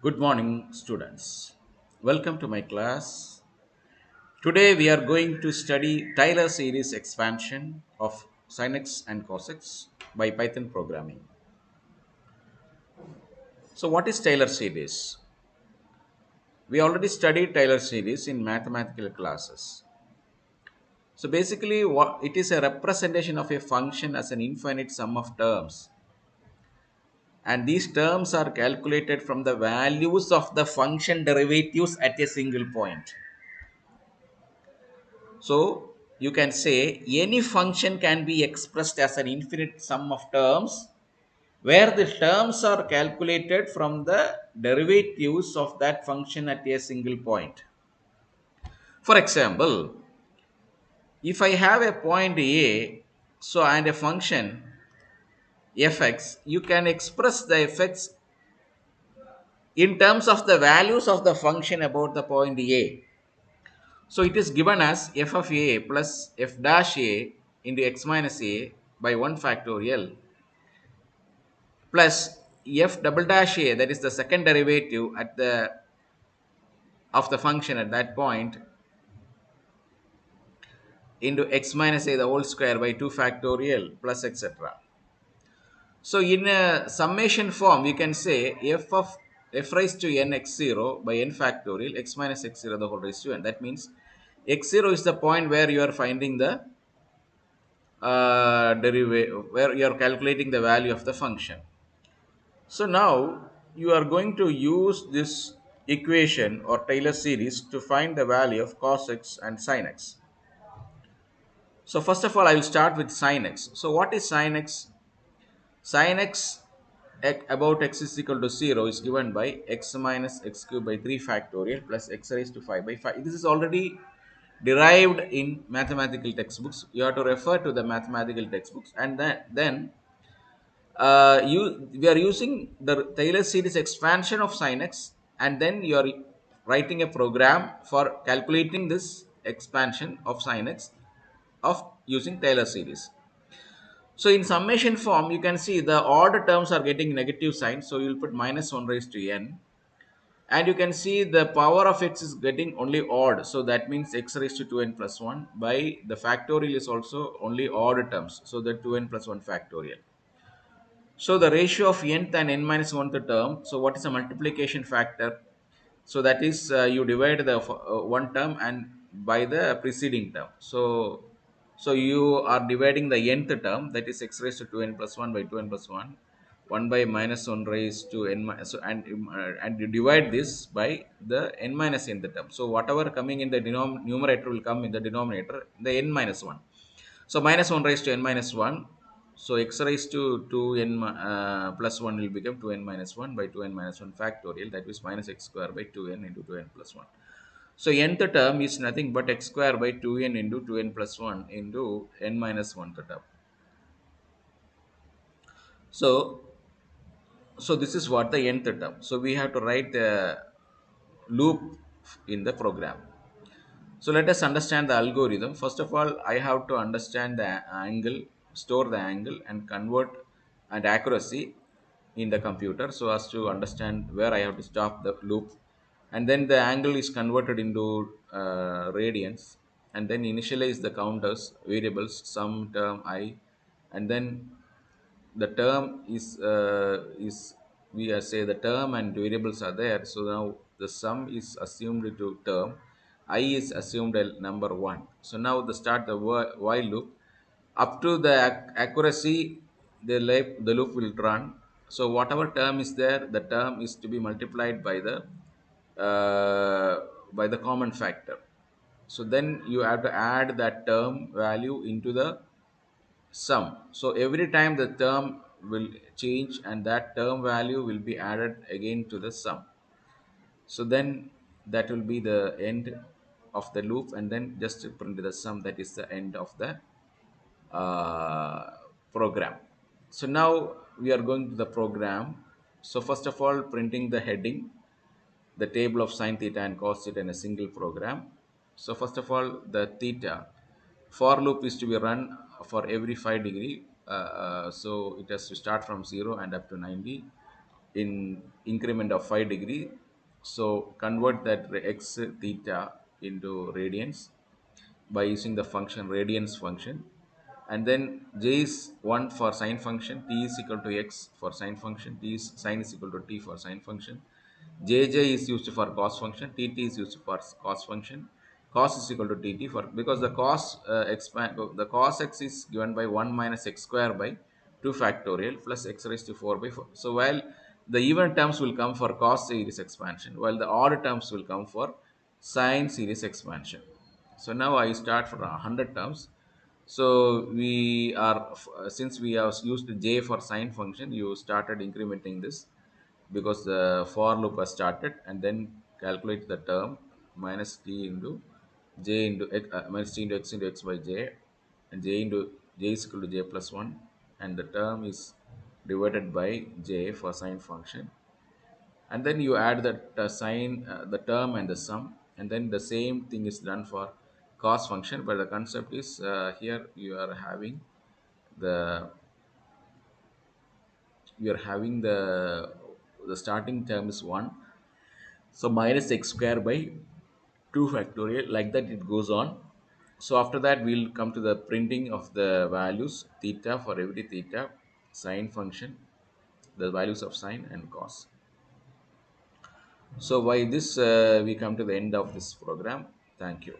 Good morning, students. Welcome to my class. Today we are going to study Taylor series expansion of Sinx and Cosx by Python programming. So, what is Taylor series? We already studied Taylor series in mathematical classes. So, basically, it is a representation of a function as an infinite sum of terms, and these terms are calculated from the values of the function derivatives at a single point. So you can say any function can be expressed as an infinite sum of terms where the terms are calculated from the derivatives of that function at a single point. For example, if I have a point A, so and a function fx, you can express the fx in terms of the values of the function about the point A. So it is given as f of a plus f dash a into x minus a by 1 factorial plus f double dash a, that is the second derivative at the of the function at that point, into x minus a the whole square by 2 factorial plus etc. So in a summation form you can say f of f raised to n x0 by n factorial x minus x0 the whole raised to n. That means x0 is the point where you are finding the derivative, where you are calculating the value of the function. So now you are going to use this equation or Taylor series to find the value of cos x and sin x. So first of all, I will start with sin x. So what is sin x? Sin x about x is equal to 0 is given by x minus x cube by 3 factorial plus x raised to 5 by 5. This is already derived in mathematical textbooks. You have to refer to the mathematical textbooks, and then we are using the Taylor series expansion of sin x, and then you are writing a program for calculating this expansion of sin x of using Taylor series. So in summation form, you can see the odd terms are getting negative sign, so you will put minus 1 raised to n, and you can see the power of x is getting only odd, so that means x raised to 2n plus 1 by the factorial is also only odd terms, so the 2n plus 1 factorial. So the ratio of nth and n minus 1th term. So what is a multiplication factor? So that is you divide the one term and by the preceding term. So you are dividing the nth term, that is x raised to 2n plus 1 by 2n plus 1, 1 by minus 1 raised to n so and you divide this by the n minus nth term. So whatever coming in the numerator will come in the denominator, the n minus 1. So minus 1 raised to n minus 1. So x raised to 2n plus 1 will become 2n minus 1 by 2n minus 1 factorial, that is minus x square by 2n into 2n plus 1. So nth term is nothing but x square by 2n into 2n plus 1 into n minus 1th term. So, so this is what the nth term. So we have to write the loop in the program. So let us understand the algorithm. First of all, I have to understand the angle, store the angle and convert and accuracy in the computer so as to understand where I have to stop the loop. And then the angle is converted into radians, and then initialize the counters, variables, sum, term, I, and then the term is we say the term and variables are there. So now the sum is assumed to term, I is assumed a number 1. So now the start the while loop up to the accuracy, the loop will run. So whatever term is there, the term is to be multiplied uh, by the common factor. So then you have to add that term value into the sum. So every time the term will change and that term value will be added again to the sum. So then that will be the end of the loop, and then just print the sum, that is the end of the uh, program. So now we are going to the program. So first of all, printing the heading, the table of sine theta and cos theta in a single program. So first of all, the theta for loop is to be run for every 5 degree. So it has to start from 0 and up to 90. in increment of 5 degree. So convert that x theta into radians by using the function radians function, and then j is 1 for sine function, t is equal to x for sine function, t is sine is equal to t for sine function, jj is used for cos function, tt is used for cos function, cos is equal to tt for, because the cos the cos x is given by 1 minus x square by 2 factorial plus x raised to 4 by 4. So while the even terms will come for cos series expansion, while the odd terms will come for sine series expansion. So now I start for 100 terms. So we are since we have used j for sine function, you started incrementing this because the for loop has started, and then calculate the term minus t into j into x, minus t into x by j, and j into j is equal to j plus 1, and the term is divided by j for sine function, and then you add that sine the term and the sum, and then the same thing is done for cos function, but the concept is here the you are having the starting term is 1, so minus x square by 2 factorial, like that it goes on. So after that we'll come to the printing of the values theta for every theta, sine function, the values of sine and cos. So by this we come to the end of this program. Thank you.